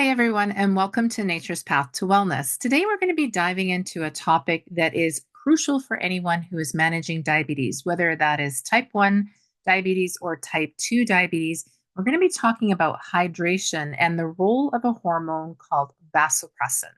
Hi, everyone, and welcome to Nature's Path to Wellness. Today, we're going to be diving into a topic that is crucial for anyone who is managing diabetes, whether that is type 1 diabetes or type 2 diabetes. We're going to be talking about hydration and the role of a hormone called vasopressin.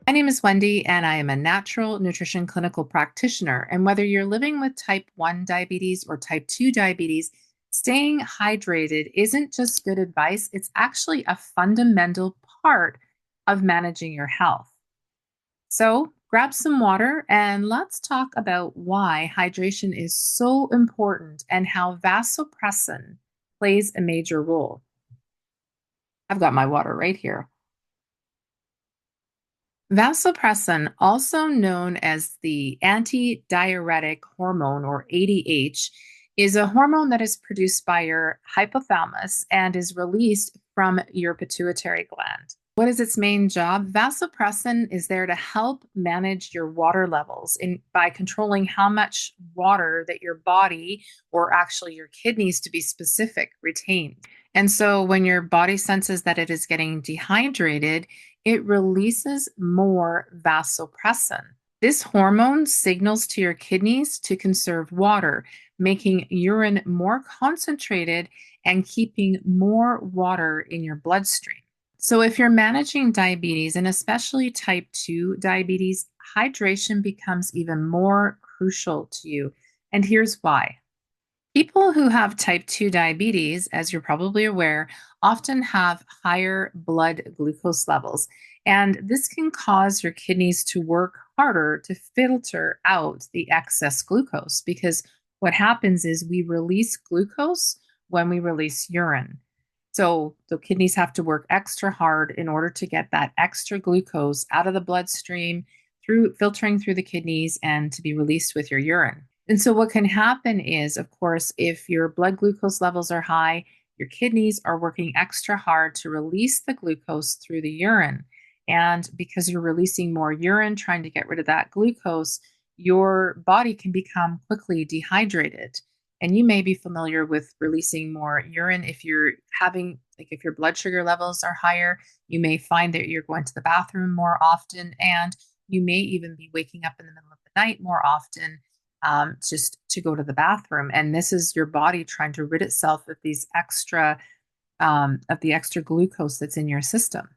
My name is Wendy, and I am a natural nutrition clinical practitioner. And whether you're living with type 1 diabetes or type 2 diabetes, staying hydrated isn't just good advice, it's actually a fundamental part of managing your health. So, grab some water and let's talk about why hydration is so important and how vasopressin plays a major role. I've got my water right here. Vasopressin, also known as the antidiuretic hormone or ADH, is a hormone that is produced by your hypothalamus and is released from your pituitary gland. What is its main job? Vasopressin is there to help manage your water levels by controlling how much water that your body, or actually your kidneys to be specific, retain. And so when your body senses that it is getting dehydrated, it releases more vasopressin. This hormone signals to your kidneys to conserve water, making urine more concentrated and keeping more water in your bloodstream. So, if you're managing diabetes, and especially type 2 diabetes, hydration becomes even more crucial to you. And here's why. People who have type 2 diabetes, as you're probably aware, often have higher blood glucose levels. And this can cause your kidneys to work harder to filter out the excess glucose because what happens is we release glucose when we release urine. So the kidneys have to work extra hard in order to get that extra glucose out of the bloodstream through filtering through the kidneys and to be released with your urine. And so, what can happen is, of course, if your blood glucose levels are high, your kidneys are working extra hard to release the glucose through the urine. And because you're releasing more urine, trying to get rid of that glucose, your body can become quickly dehydrated. And you may be familiar with releasing more urine if you're having, like, if your blood sugar levels are higher, you may find that you're going to the bathroom more often. And you may even be waking up in the middle of the night more often just to go to the bathroom. And this is your body trying to rid itself of these of the extra glucose that's in your system.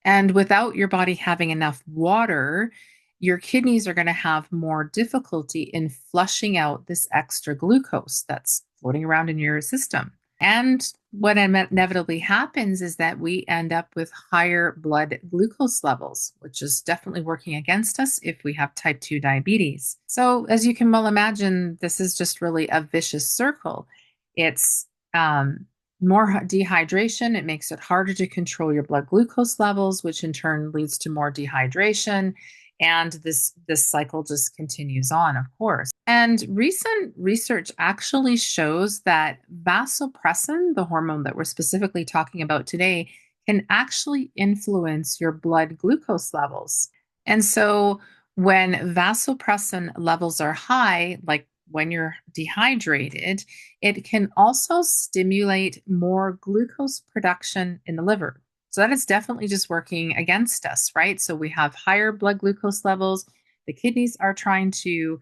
And without your body having enough water, your kidneys are going to have more difficulty in flushing out this extra glucose that's floating around in your system. And what inevitably happens is that we end up with higher blood glucose levels, which is definitely working against us if we have type 2 diabetes. So, as you can well imagine, this is just really a vicious circle. It's more dehydration. It makes it harder to control your blood glucose levels, which in turn leads to more dehydration. And this cycle just continues on, of course. And recent research actually shows that vasopressin, the hormone that we're specifically talking about today, can actually influence your blood glucose levels. And so when vasopressin levels are high, like when you're dehydrated, it can also stimulate more glucose production in the liver. So that is definitely just working against us, right? So we have higher blood glucose levels. The kidneys are trying to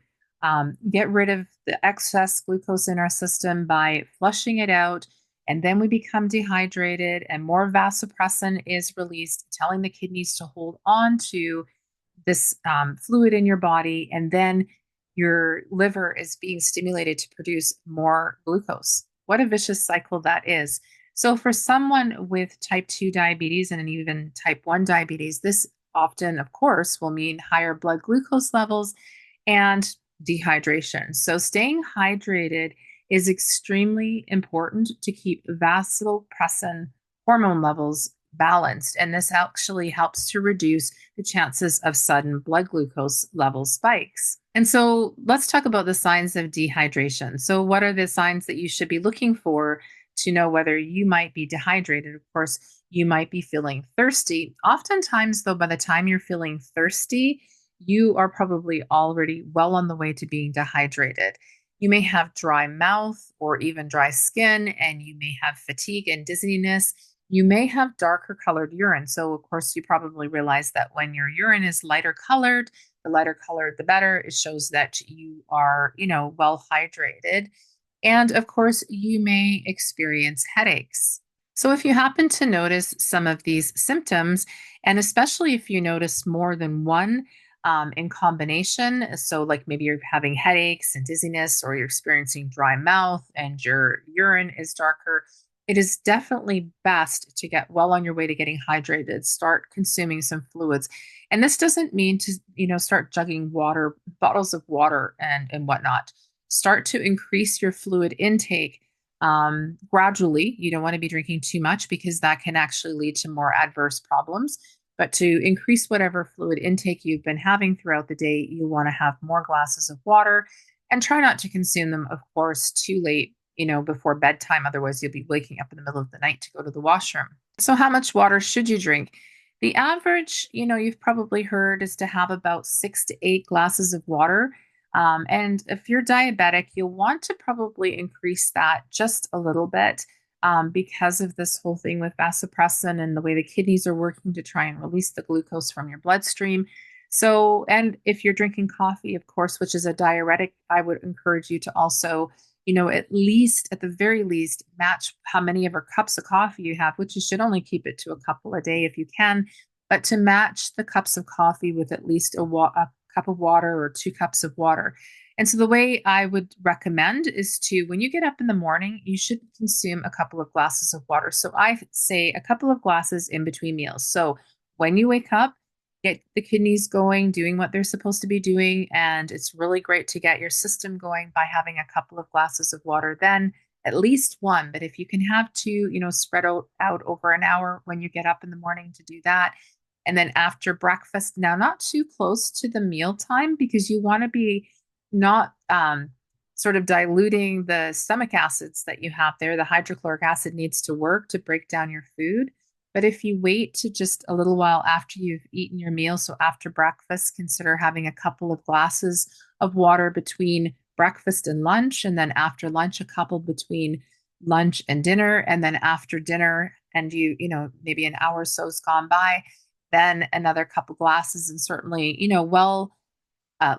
get rid of the excess glucose in our system by flushing it out. And then we become dehydrated, and more vasopressin is released, telling the kidneys to hold on to this fluid in your body. And then your liver is being stimulated to produce more glucose. What a vicious cycle that is. So, for someone with type 2 diabetes and even type 1 diabetes, this often, of course, will mean higher blood glucose levels and dehydration. So, staying hydrated is extremely important to keep vasopressin hormone levels balanced. And this actually helps to reduce the chances of sudden blood glucose level spikes. And so, let's talk about the signs of dehydration. So, what are the signs that you should be looking for to know whether you might be dehydrated? Of course, you might be feeling thirsty. Oftentimes, though, by the time you're feeling thirsty, you are probably already well on the way to being dehydrated. You may have dry mouth or even dry skin, and you may have fatigue and dizziness. You may have darker colored urine. So, of course, you probably realize that when your urine is lighter colored, the lighter colored, the better. It shows that you are, well hydrated. And of course, you may experience headaches. So, if you happen to notice some of these symptoms, and especially if you notice more than one in combination, so like maybe you're having headaches and dizziness, or you're experiencing dry mouth and your urine is darker, it is definitely best to get well on your way to getting hydrated. Start consuming some fluids. And this doesn't mean to, start jugging water, bottles of water and whatnot. Start to increase your fluid intake gradually. You don't want to be drinking too much because that can actually lead to more adverse problems. But to increase whatever fluid intake you've been having throughout the day, you want to have more glasses of water and try not to consume them, of course, too late, before bedtime. Otherwise, you'll be waking up in the middle of the night to go to the washroom. So, how much water should you drink? The average, you've probably heard, is to have about 6 to 8 glasses of water. And if you're diabetic, you'll want to probably increase that just a little bit because of this whole thing with vasopressin and the way the kidneys are working to try and release the glucose from your bloodstream. So, and if you're drinking coffee, of course, which is a diuretic, I would encourage you to also, at the very least, match how many of our cups of coffee you have, which you should only keep it to a couple a day if you can, but to match the cups of coffee with at least a cup of water or 2 cups of water. And so the way I would recommend is to, when you get up in the morning, you should consume a couple of glasses of water. So I say a couple of glasses in between meals. So when you wake up, get the kidneys going, doing what they're supposed to be doing. And it's really great to get your system going by having a couple of glasses of water, then at least one. But if you can have two, spread out over an hour when you get up in the morning to do that. And then after breakfast, now not too close to the meal time because you want to be not sort of diluting the stomach acids that you have there. The hydrochloric acid needs to work to break down your food. But if you wait to just a little while after you've eaten your meal, so after breakfast, consider having a couple of glasses of water between breakfast and lunch. And then after lunch, a couple between lunch and dinner. And then after dinner, and maybe an hour or so's gone by, then another couple glasses. And certainly,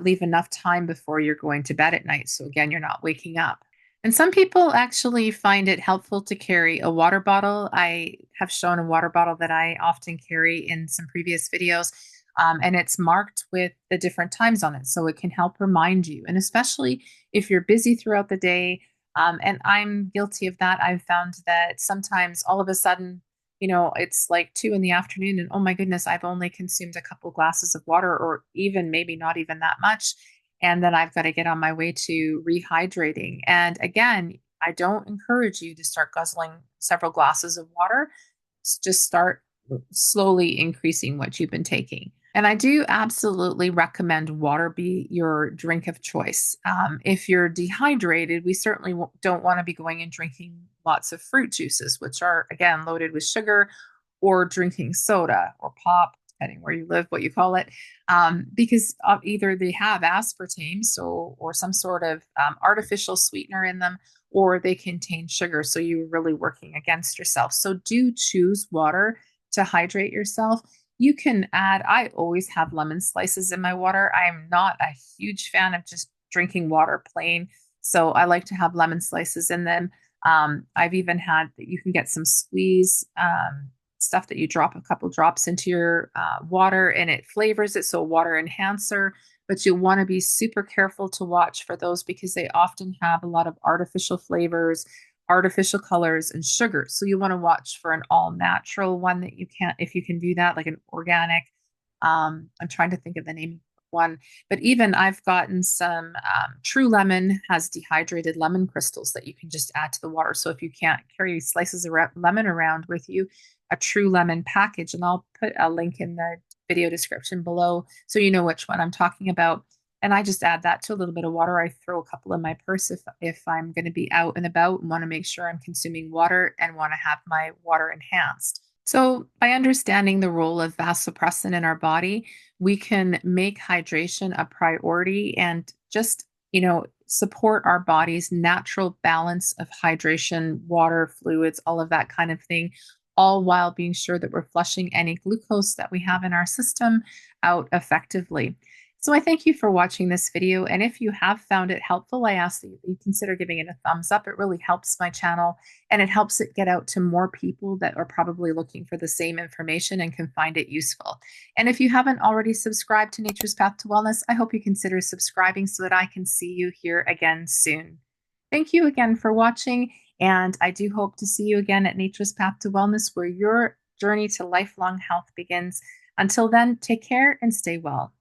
leave enough time before you're going to bed at night. So again, you're not waking up. And some people actually find it helpful to carry a water bottle. I have shown a water bottle that I often carry in some previous videos, and it's marked with the different times on it. So it can help remind you. And especially if you're busy throughout the day, and I'm guilty of that, I've found that sometimes all of a sudden, it's like 2 in the afternoon and oh my goodness, I've only consumed a couple glasses of water or even maybe not even that much. And then I've got to get on my way to rehydrating. And again, I don't encourage you to start guzzling several glasses of water. Just start slowly increasing what you've been taking. And I do absolutely recommend water be your drink of choice. If you're dehydrated, we certainly don't want to be going and drinking lots of fruit juices, which are, again, loaded with sugar, or drinking soda or pop, depending where you live, what you call it, because either they have aspartame, or some sort of artificial sweetener in them, or they contain sugar. So you're really working against yourself. So do choose water to hydrate yourself. You can add, I always have lemon slices in my water. I'm not a huge fan of just drinking water plain. So I like to have lemon slices in them. I've even had that you can get some squeeze stuff that you drop a couple drops into your water and it flavors it. So a water enhancer, but you'll want to be super careful to watch for those because they often have a lot of artificial flavors, artificial colors, and sugar. So you want to watch for an all natural one that you can't, if you can do that, like an organic. I'm trying to think of the name of one, but even I've gotten some True Lemon has dehydrated lemon crystals that you can just add to the water. So if you can't carry slices of lemon around with you, a True Lemon package, and I'll put a link in the video description below so you know which one I'm talking about. And I just add that to a little bit of water. I throw a couple in my purse if I'm going to be out and about and want to make sure I'm consuming water and want to have my water enhanced. So, by understanding the role of vasopressin in our body, we can make hydration a priority and just, support our body's natural balance of hydration, water, fluids, all of that kind of thing, all while being sure that we're flushing any glucose that we have in our system out effectively. So, I thank you for watching this video. And if you have found it helpful, I ask that you consider giving it a thumbs up. It really helps my channel and it helps it get out to more people that are probably looking for the same information and can find it useful. And if you haven't already subscribed to Nature's Path to Wellness, I hope you consider subscribing so that I can see you here again soon. Thank you again for watching, and I do hope to see you again at Nature's Path to Wellness, where your journey to lifelong health begins. Until then, take care and stay well.